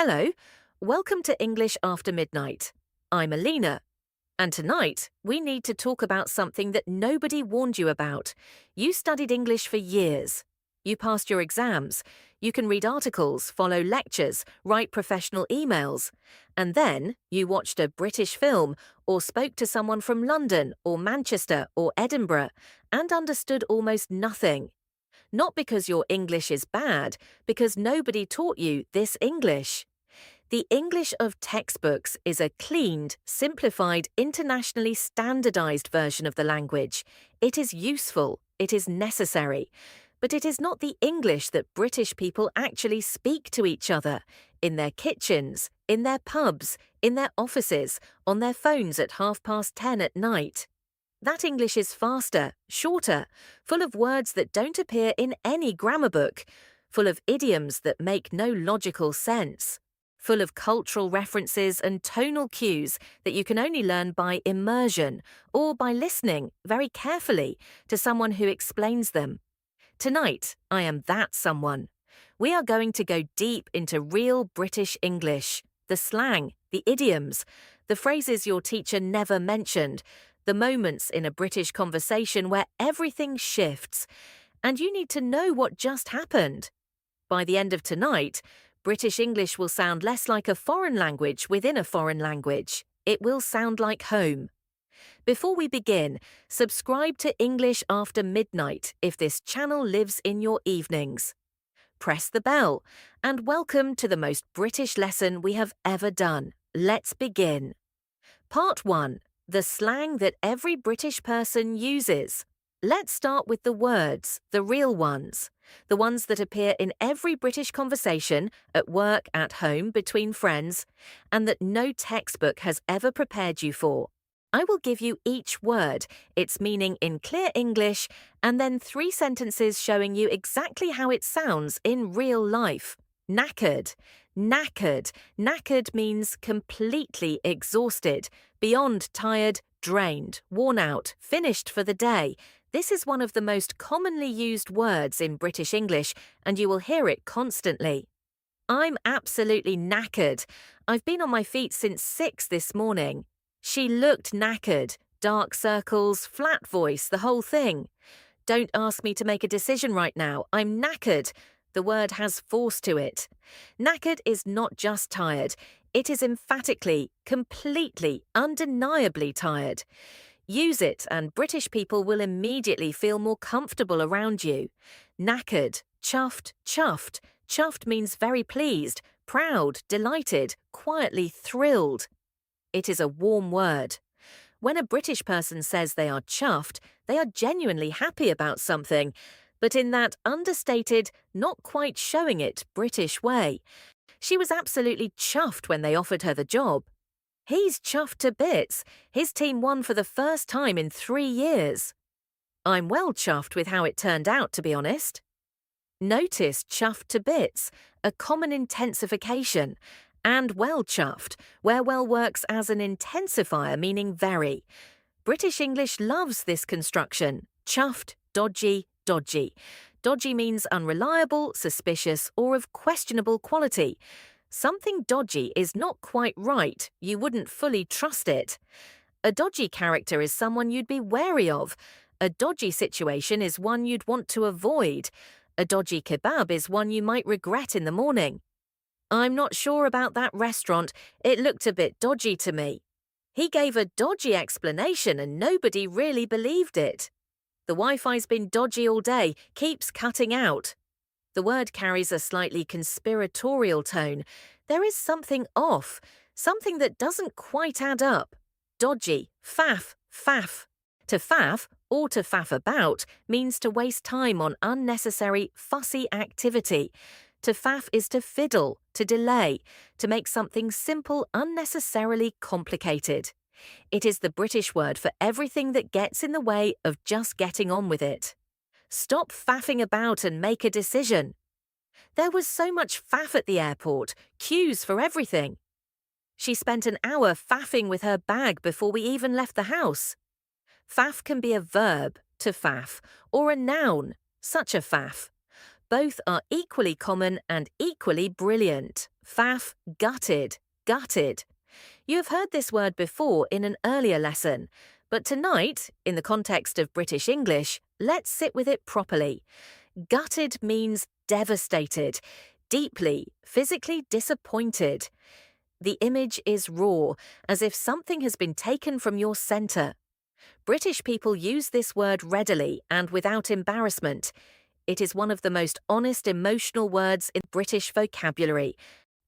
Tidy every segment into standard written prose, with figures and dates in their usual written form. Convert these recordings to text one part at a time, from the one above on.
Hello, welcome to English After Midnight. I'm Alina, and tonight we need to talk about something that nobody warned you about. You studied English for years. You passed your exams. You can read articles, follow lectures, write professional emails. And then you watched a British film or spoke to someone from London or Manchester or Edinburgh and understood almost nothing. Not because your English is bad, because nobody taught you this English. The English of textbooks is a cleaned, simplified, internationally standardized version of the language. It is useful, it is necessary, but it is not the English that British people actually speak to each other, in their kitchens, in their pubs, in their offices, on their phones at 10:30 at night. That English is faster, shorter, full of words that don't appear in any grammar book, full of idioms that make no logical sense, full of cultural references and tonal cues that you can only learn by immersion or by listening very carefully to someone who explains them. Tonight, I am that someone. We are going to go deep into real British English, the slang, the idioms, the phrases your teacher never mentioned, the moments in a British conversation where everything shifts, and you need to know what just happened. By the end of tonight, British English will sound less like a foreign language within a foreign language. It will sound like home. Before we begin, subscribe to English After Midnight if this channel lives in your evenings. Press the bell, and welcome to the most British lesson we have ever done. Let's begin. Part 1. The slang that every British person uses. Let's start with the words, the real ones. The ones that appear in every British conversation, at work, at home, between friends, and that no textbook has ever prepared you for. I will give you each word, its meaning in clear English, and then 3 sentences showing you exactly how it sounds in real life. Knackered. Knackered. Knackered means completely exhausted, beyond tired, drained, worn out, finished for the day. This is one of the most commonly used words in British English, and you will hear it constantly. I'm absolutely knackered. I've been on my feet since 6 this morning. She looked knackered. Dark circles, flat voice, the whole thing. Don't ask me to make a decision right now. I'm knackered. The word has force to it. Knackered is not just tired. It is emphatically, completely, undeniably tired. Use it and British people will immediately feel more comfortable around you. Knackered, chuffed, chuffed. Chuffed means very pleased, proud, delighted, quietly thrilled. It is a warm word. When a British person says they are chuffed, they are genuinely happy about something, but in that understated, not quite showing it British way. She was absolutely chuffed when they offered her the job. He's chuffed to bits. His team won for the first time in 3 years. I'm well chuffed with how it turned out, to be honest. Notice chuffed to bits, a common intensification, and well chuffed, where well works as an intensifier meaning very. British English loves this construction. Chuffed, dodgy, dodgy. Dodgy means unreliable, suspicious, or of questionable quality. Something dodgy is not quite right. You wouldn't fully trust it. A dodgy character is someone you'd be wary of. A dodgy situation is one you'd want to avoid. A dodgy kebab is one you might regret in the morning. I'm not sure about that restaurant. It looked a bit dodgy to me. He gave a dodgy explanation and nobody really believed it. The Wi-Fi's been dodgy all day, keeps cutting out. The word carries a slightly conspiratorial tone. There is something off, something that doesn't quite add up. Dodgy, faff, faff. To faff, or to faff about, means to waste time on unnecessary, fussy activity. To faff is to fiddle, to delay, to make something simple unnecessarily complicated. It is the British word for everything that gets in the way of just getting on with it. Stop faffing about and make a decision. There was so much faff at the airport, queues for everything. She spent an hour faffing with her bag before we even left the house. Faff can be a verb, to faff, or a noun, such a faff. Both are equally common and equally brilliant. faff, gutted, gutted. You have heard this word before in an earlier lesson, but tonight, in the context of British English, let's sit with it properly. Gutted means devastated, deeply, physically disappointed. The image is raw, as if something has been taken from your centre. British people use this word readily and without embarrassment. It is one of the most honest emotional words in British vocabulary.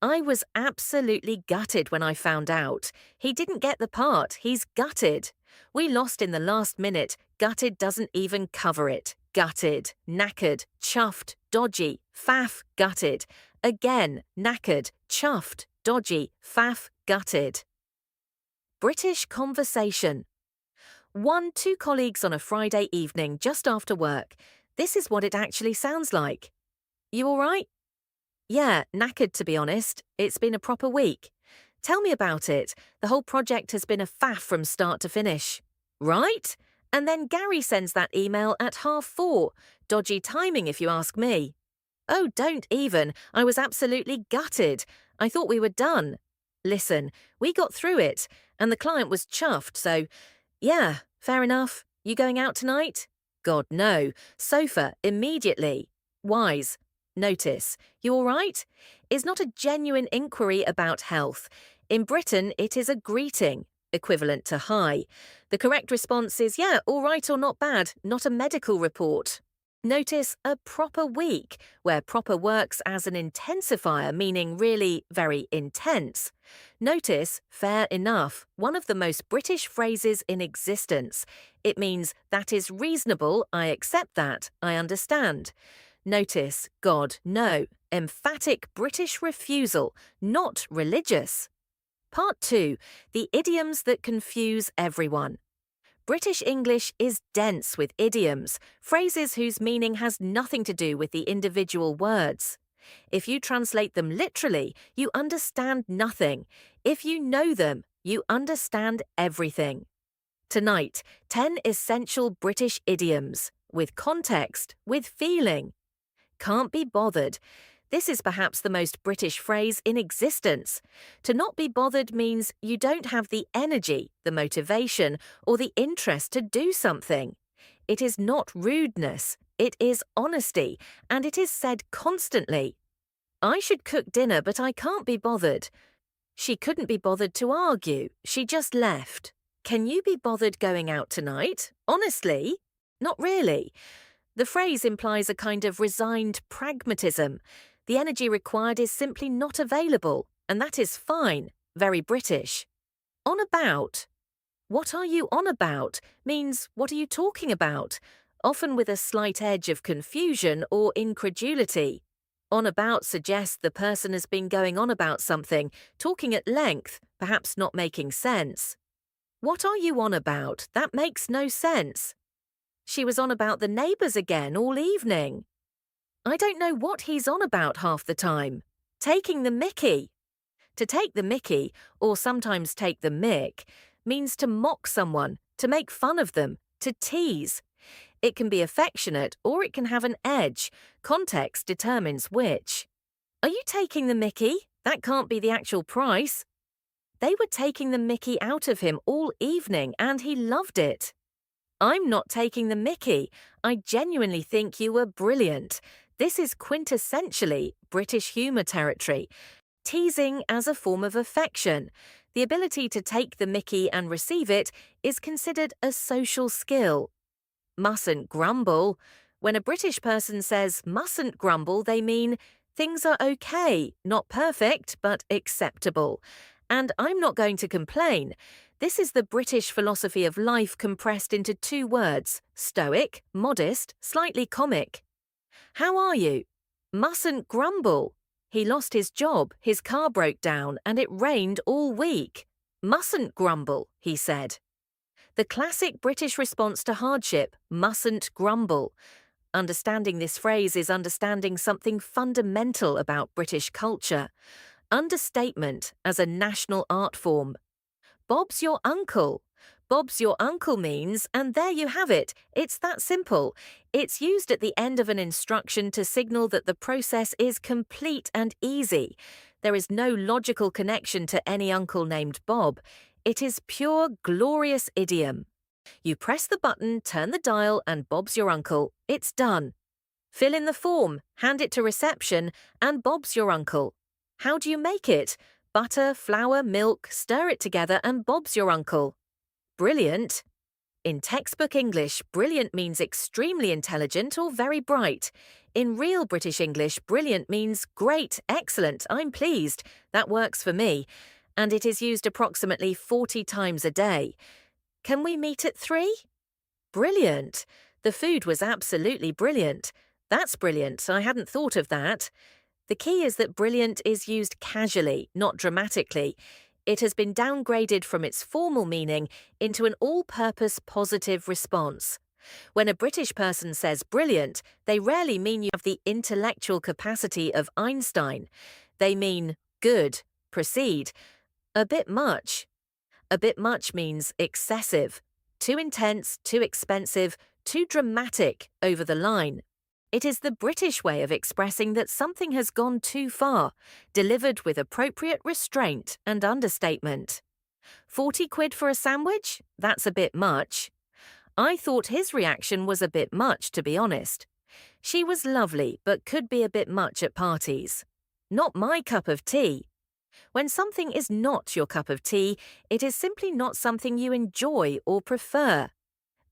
I was absolutely gutted when I found out. He didn't get the part, he's gutted. We lost in the last minute, gutted doesn't even cover it. Gutted, knackered, chuffed, dodgy, faff, gutted. Again, knackered, chuffed, dodgy, faff, gutted. British conversation. 2 colleagues on a Friday evening just after work. This is what it actually sounds like. You all right? Yeah, knackered to be honest. It's been a proper week. Tell me about it. The whole project has been a faff from start to finish. Right? And then Gary sends that email at 4:30. Dodgy timing if you ask me. Oh, don't even. I was absolutely gutted. I thought we were done. Listen, we got through it, and the client was chuffed, so yeah, fair enough. You going out tonight? God, no. Sofa, immediately. Wise. Notice, you all right? Is not a genuine inquiry about health. In Britain, it is a greeting, equivalent to hi. The correct response is, yeah, all right or not bad, not a medical report. Notice a proper week, where proper works as an intensifier, meaning really very intense. Notice fair enough, one of the most British phrases in existence. It means that is reasonable, I accept that, I understand. Notice God, no, emphatic British refusal, not religious. Part 2, the idioms that confuse everyone. British English is dense with idioms, phrases whose meaning has nothing to do with the individual words. If you translate them literally, you understand nothing. If you know them, you understand everything. Tonight, 10 essential British idioms, with context, with feeling. Can't be bothered. This is perhaps the most British phrase in existence. To not be bothered means you don't have the energy, the motivation, or the interest to do something. It is not rudeness, it is honesty, and it is said constantly. I should cook dinner, but I can't be bothered. She couldn't be bothered to argue, she just left. Can you be bothered going out tonight? Honestly? Not really. The phrase implies a kind of resigned pragmatism. The energy required is simply not available, and that is fine, very British. On about. What are you on about means what are you talking about, often with a slight edge of confusion or incredulity. On about suggests the person has been going on about something, talking at length, perhaps not making sense. What are you on about? That makes no sense. She was on about the neighbours again all evening. I don't know what he's on about half the time. Taking the mickey. To take the mickey, or sometimes take the mick, means to mock someone, to make fun of them, to tease. It can be affectionate or it can have an edge. Context determines which. Are you taking the mickey? That can't be the actual price. They were taking the mickey out of him all evening and he loved it. I'm not taking the mickey. I genuinely think you were brilliant. This is quintessentially British humour territory. Teasing as a form of affection. The ability to take the mickey and receive it is considered a social skill. Mustn't grumble. When a British person says mustn't grumble, they mean things are okay, not perfect, but acceptable. And I'm not going to complain. This is the British philosophy of life compressed into 2 words, stoic, modest, slightly comic. How are you? Mustn't grumble. He lost his job, his car broke down, and it rained all week. Mustn't grumble, he said. The classic British response to hardship, mustn't grumble. Understanding this phrase is understanding something fundamental about British culture. Understatement as a national art form. Bob's your uncle. Bob's your uncle means, and there you have it, it's that simple. It's used at the end of an instruction to signal that the process is complete and easy. There is no logical connection to any uncle named Bob. It is pure, glorious idiom. You press the button, turn the dial, and Bob's your uncle. It's done. Fill in the form, hand it to reception, and Bob's your uncle. How do you make it? Butter, flour, milk, stir it together, and Bob's your uncle. Brilliant. In textbook English, brilliant means extremely intelligent or very bright. In real British English, brilliant means great, excellent, I'm pleased. That works for me. And it is used approximately 40 times a day. Can we meet at 3? Brilliant. The food was absolutely brilliant. That's brilliant. I hadn't thought of that. The key is that brilliant is used casually, not dramatically. It has been downgraded from its formal meaning into an all-purpose positive response. When a British person says brilliant, they rarely mean you have the intellectual capacity of Einstein. They mean good, proceed, a bit much. A bit much means excessive, too intense, too expensive, too dramatic, over the line. It is the British way of expressing that something has gone too far, delivered with appropriate restraint and understatement. 40 quid for a sandwich? That's a bit much. I thought his reaction was a bit much, to be honest. She was lovely, but could be a bit much at parties. Not my cup of tea. When something is not your cup of tea, it is simply not something you enjoy or prefer.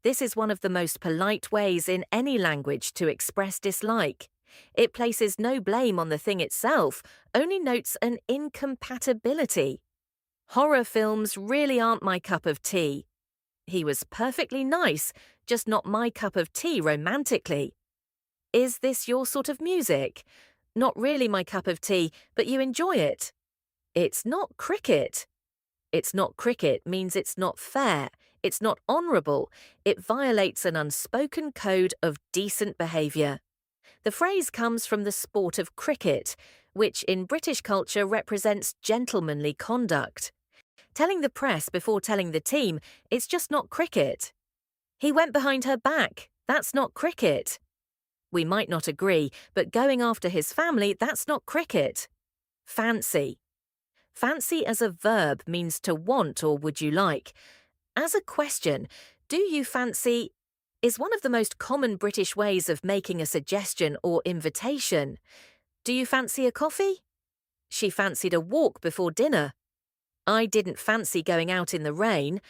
This is one of the most polite ways in any language to express dislike. It places no blame on the thing itself, only notes an incompatibility. Horror films really aren't my cup of tea. He was perfectly nice, just not my cup of tea romantically. Is this your sort of music? Not really my cup of tea, but you enjoy it. It's not cricket. It's not cricket means it's not fair, it's not honourable, it violates an unspoken code of decent behaviour. The phrase comes from the sport of cricket, which in British culture represents gentlemanly conduct. Telling the press before telling the team, it's just not cricket. He went behind her back, that's not cricket. We might not agree, but going after his family, that's not cricket. Fancy. Fancy as a verb means to want or would you like. As a question, do you fancy is one of the most common British ways of making a suggestion or invitation. Do you fancy a coffee? She fancied a walk before dinner. I didn't fancy going out in the rain.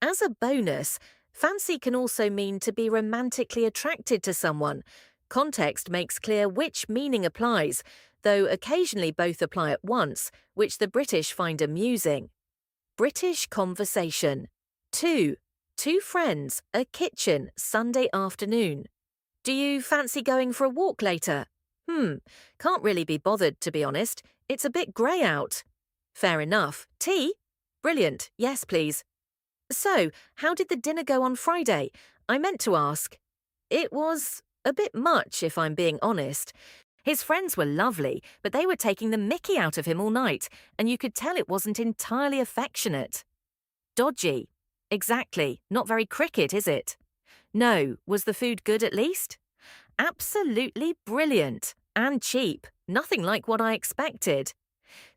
As a bonus, fancy can also mean to be romantically attracted to someone. Context makes clear which meaning applies, though occasionally both apply at once, which the British find amusing. British conversation. 2. Two friends, a kitchen, Sunday afternoon. Do you fancy going for a walk later? Can't really be bothered, to be honest. It's a bit grey out. Fair enough. Tea? Brilliant. Yes, please. So, how did the dinner go on Friday? I meant to ask. It was a bit much, if I'm being honest. His friends were lovely, but they were taking the mickey out of him all night, and you could tell it wasn't entirely affectionate. Dodgy. Exactly. Not very cricket, is it? No. Was the food good at least? Absolutely brilliant. And cheap. Nothing like what I expected.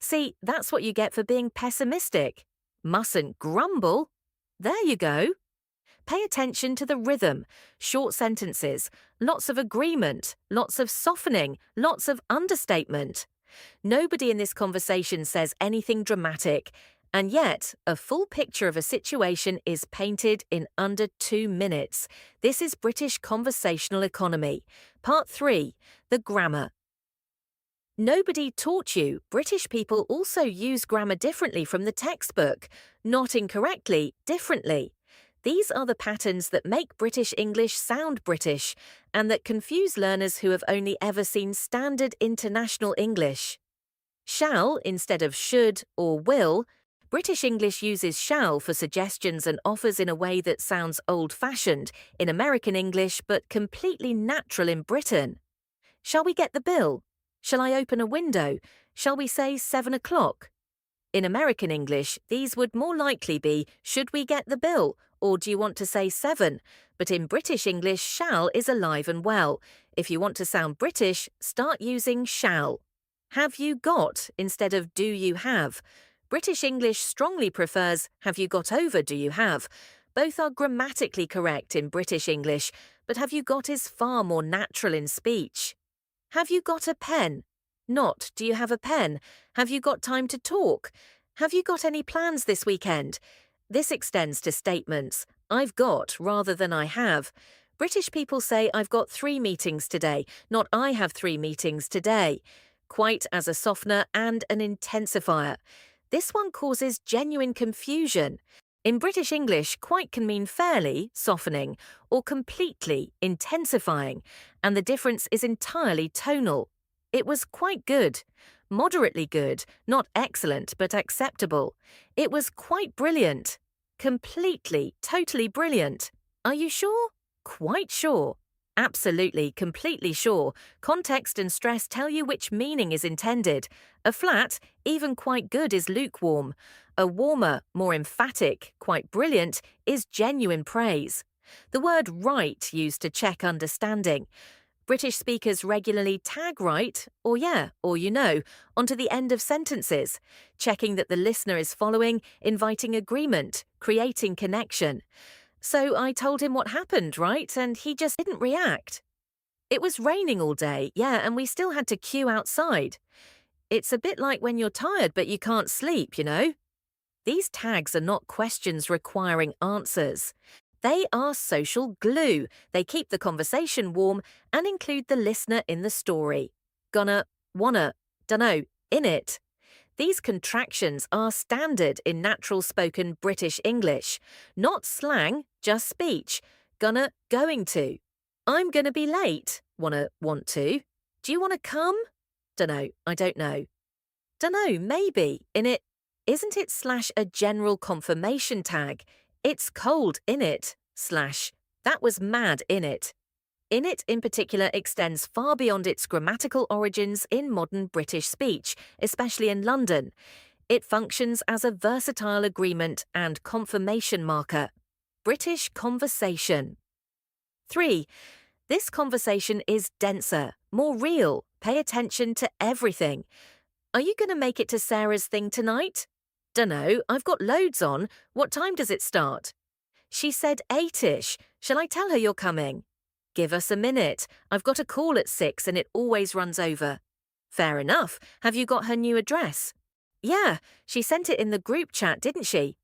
See, that's what you get for being pessimistic. Mustn't grumble. There you go. Pay attention to the rhythm, short sentences, lots of agreement, lots of softening, lots of understatement. Nobody in this conversation says anything dramatic, and yet a full picture of a situation is painted in under 2 minutes. This is British conversational economy. Part 3, the grammar. Nobody taught you British people also use grammar differently from the textbook, not incorrectly, differently. These are the patterns that make British English sound British and that confuse learners who have only ever seen standard international English. Shall instead of should or will. British English uses shall for suggestions and offers in a way that sounds old-fashioned in American English but completely natural in Britain. Shall we get the bill? Shall I open a window? Shall we say 7 o'clock? In American English, these would more likely be, should we get the bill, or do you want to say 7? But in British English, shall is alive and well. If you want to sound British, start using shall. have you got instead of do you have. British English strongly prefers have you got over do you have. Both are grammatically correct in British English, but have you got is far more natural in speech. Have you got a pen? Not do you have a pen. Have you got time to talk? Have you got any plans this weekend? This extends to statements I've got rather than I have. British people say I've got 3 meetings today, not I have 3 meetings today. Quite as a softener and an intensifier. This one causes genuine confusion. In British English, quite can mean fairly, softening, or completely, intensifying, and the difference is entirely tonal. It was quite good. Moderately good, not excellent but acceptable. It was quite brilliant. Completely, totally brilliant. Are you sure? Quite sure. Absolutely, completely sure. Context and stress tell you which meaning is intended. A flat, even quite good, is lukewarm. A warmer, more emphatic, quite brilliant, is genuine praise. The word right used to check understanding. British speakers regularly tag right, or yeah, or you know, onto the end of sentences, checking that the listener is following, inviting agreement, creating connection. So I told him what happened, right, and he just didn't react. It was raining all day, yeah, and we still had to queue outside. It's a bit like when you're tired but you can't sleep, you know? These tags are not questions requiring answers. They are social glue. They keep the conversation warm and include the listener in the story. Gonna, wanna, dunno, innit. These contractions are standard in natural spoken British English. Not slang, just speech. Gonna, going to. I'm gonna be late. Wanna, want to. Do you wanna come? Dunno, I don't know. Dunno, maybe, innit. Isn't it slash a general confirmation tag? It's cold, innit, slash. That was mad, innit. Innit in particular extends far beyond its grammatical origins in modern British speech, especially in London. It functions as a versatile agreement and confirmation marker. British conversation. 3. This conversation is denser, more real. Pay attention to everything. Are you going to make it to Sarah's thing tonight? Dunno, I've got loads on. What time does it start? She said 8ish. Shall I tell her you're coming? Give us a minute. I've got a call at 6 and it always runs over. Fair enough. Have you got her new address? Yeah, she sent it in the group chat, didn't she?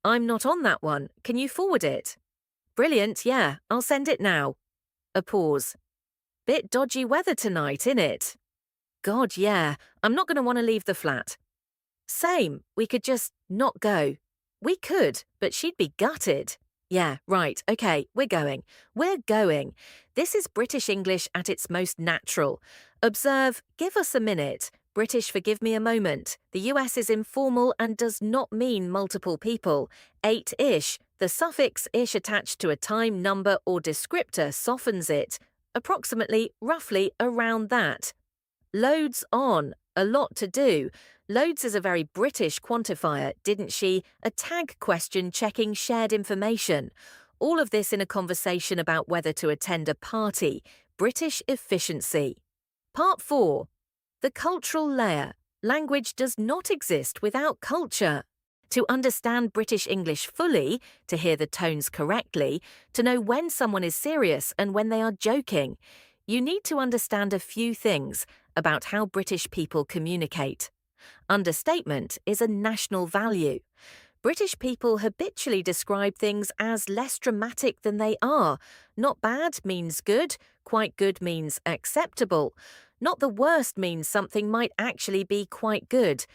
I'm not on that one. Can you forward it? Brilliant, yeah. I'll send it now. A pause. Bit dodgy weather tonight, innit? God, yeah. I'm not going to want to leave the flat. Same. We could just not go. We could, but she'd be gutted. Yeah, right, okay, we're going. We're going. This is British English at its most natural. Observe, give us a minute. British, forgive me a moment. The US is informal and does not mean multiple people. 8ish. The suffix ish attached to a time, number, or descriptor softens it. Approximately, roughly, around that. Loads on. A lot to do. Loads is a very British quantifier, didn't she? A tag question checking shared information. All of this in a conversation about whether to attend a party. British efficiency. Part 4. The cultural layer. Language does not exist without culture. To understand British English fully, to hear the tones correctly, to know when someone is serious and when they are joking, you need to understand a few things about how British people communicate. Understatement is a national value. British people habitually describe things as less dramatic than they are. Not bad means good, quite good means acceptable. Not the worst means something might actually be quite good.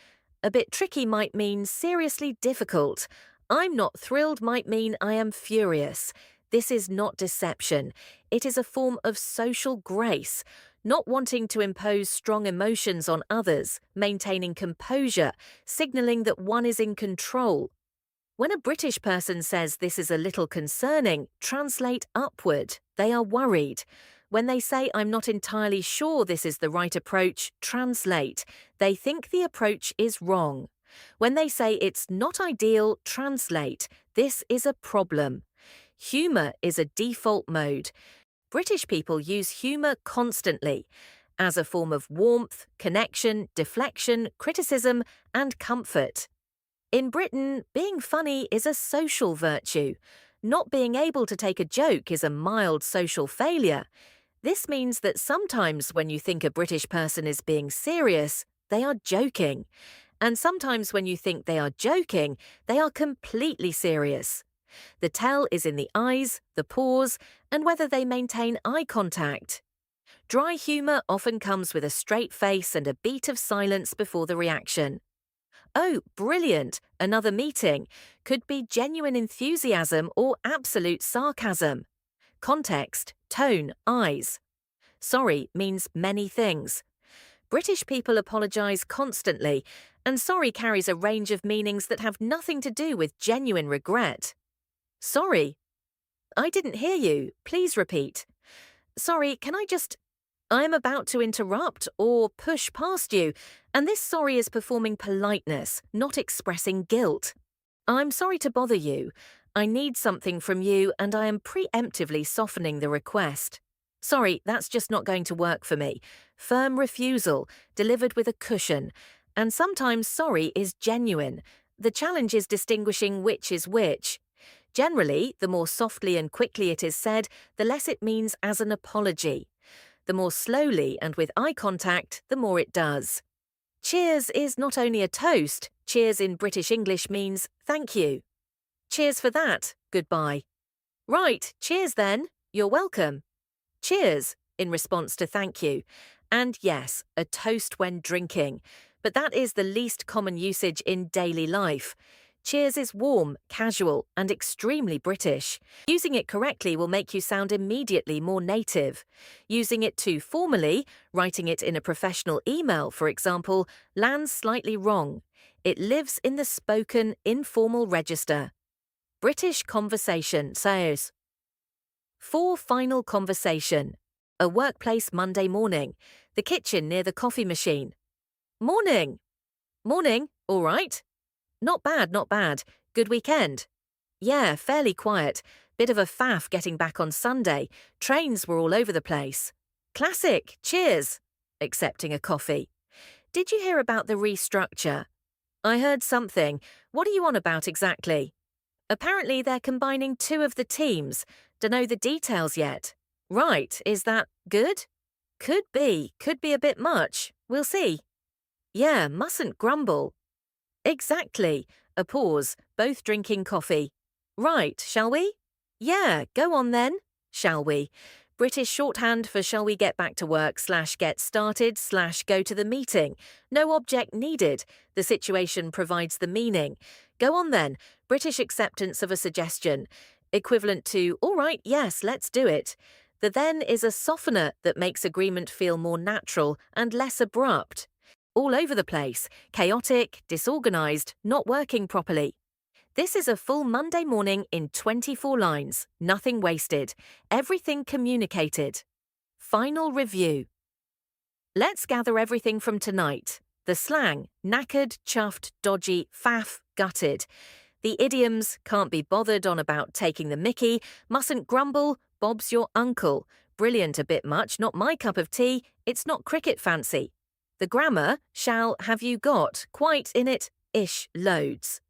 A bit tricky might mean seriously difficult. I'm not thrilled might mean I am furious. This is not deception. It is a form of social grace. Not wanting to impose strong emotions on others, maintaining composure, signalling that one is in control. When a British person says this is a little concerning, translate upward. They are worried. When they say I'm not entirely sure this is the right approach, translate. They think the approach is wrong. When they say it's not ideal, translate. This is a problem. Humour is a default mode. British people use humour constantly. as a form of warmth, connection, deflection, criticism, and comfort. In Britain, being funny is a social virtue. Not being able to take a joke is a mild social failure. This means that sometimes when you think a British person is being serious, they are joking. And sometimes when you think they are joking, they are completely serious. The tell is in the eyes, the pause, and whether they maintain eye contact. Dry humour often comes with a straight face and a beat of silence before the reaction. Oh, brilliant! Another meeting could be genuine enthusiasm or absolute sarcasm. Context, tone, eyes. Sorry means many things. British people apologise constantly, and sorry carries a range of meanings that have nothing to do with genuine regret. Sorry. I didn't hear you. Please repeat. Sorry, can I just... I am about to interrupt or push past you, and this sorry is performing politeness, not expressing guilt. I'm sorry to bother you. I need something from you, and I am preemptively softening the request. Sorry, that's just not going to work for me. Firm refusal, delivered with a cushion. And sometimes sorry is genuine. The challenge is distinguishing which is which. Generally, the more softly and quickly it is said, the less it means as an apology. The more slowly and with eye contact, the more it does. Cheers is not only a toast, cheers in British English means thank you. Cheers for that, goodbye. Right, cheers then, you're welcome. Cheers, in response to thank you. And yes, a toast when drinking, but that is the least common usage in daily life. Cheers is warm, casual, and extremely British. Using it correctly will make you sound immediately more native. Using it too formally, writing it in a professional email, for example, lands slightly wrong. It lives in the spoken, informal register. British conversation says. For final conversation. A workplace Monday morning. The kitchen near the coffee machine. Morning. Morning, all right. Not bad, not bad. Good weekend? Yeah, fairly quiet. Bit of a faff getting back on Sunday. Trains were all over the place. Classic, cheers. Accepting a coffee. Did you hear about the restructure? I heard something. What are you on about exactly? Apparently they're combining two of the teams. Dunno the details yet. Right, is that good? Could be a bit much. We'll see. Yeah, mustn't grumble. Exactly. A pause, both drinking coffee. Right, shall we? Yeah, go on then. Shall we? British shorthand for shall we get back to work / get started / go to the meeting. No object needed. The situation provides the meaning. Go on then. British acceptance of a suggestion. Equivalent to, all right, yes, let's do it. The then is a softener that makes agreement feel more natural and less abrupt. All over the place, chaotic, disorganized, not working properly. This is a full Monday morning in 24 lines, nothing wasted, everything communicated. Final review. Let's gather everything from tonight. The slang, knackered, chuffed, dodgy, faff, gutted. The idioms, can't be bothered on about taking the mickey, mustn't grumble, Bob's your uncle. Brilliant a bit much, not my cup of tea, it's not cricket fancy. The grammar, shall, have you got, quite, innit, ish, loads.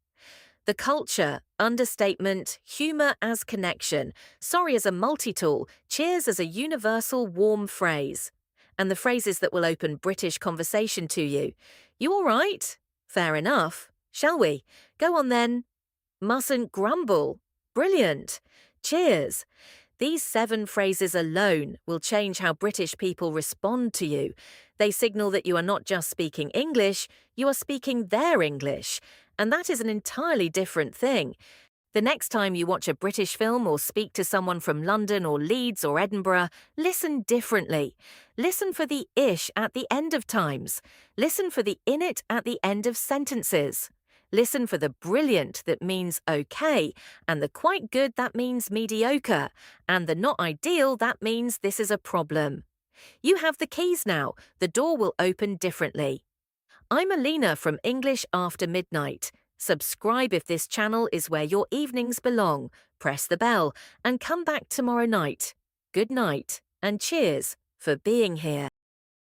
The culture, understatement, humour as connection, sorry as a multi-tool, cheers as a universal warm phrase. And the phrases that will open British conversation to you. You all right? Fair enough. Shall we? Go on then. Mustn't grumble. Brilliant. Cheers. These 7 phrases alone will change how British people respond to you. They signal that you are not just speaking English, you are speaking their English. And that is an entirely different thing. The next time you watch a British film or speak to someone from London or Leeds or Edinburgh, listen differently. Listen for the ish at the end of times. Listen for the innit at the end of sentences. Listen for the brilliant that means okay, and the quite good that means mediocre, and the not ideal that means this is a problem. You have the keys now. The door will open differently. I'm Alina from English After Midnight. Subscribe if this channel is where your evenings belong. Press the bell and come back tomorrow night. Good night and cheers for being here.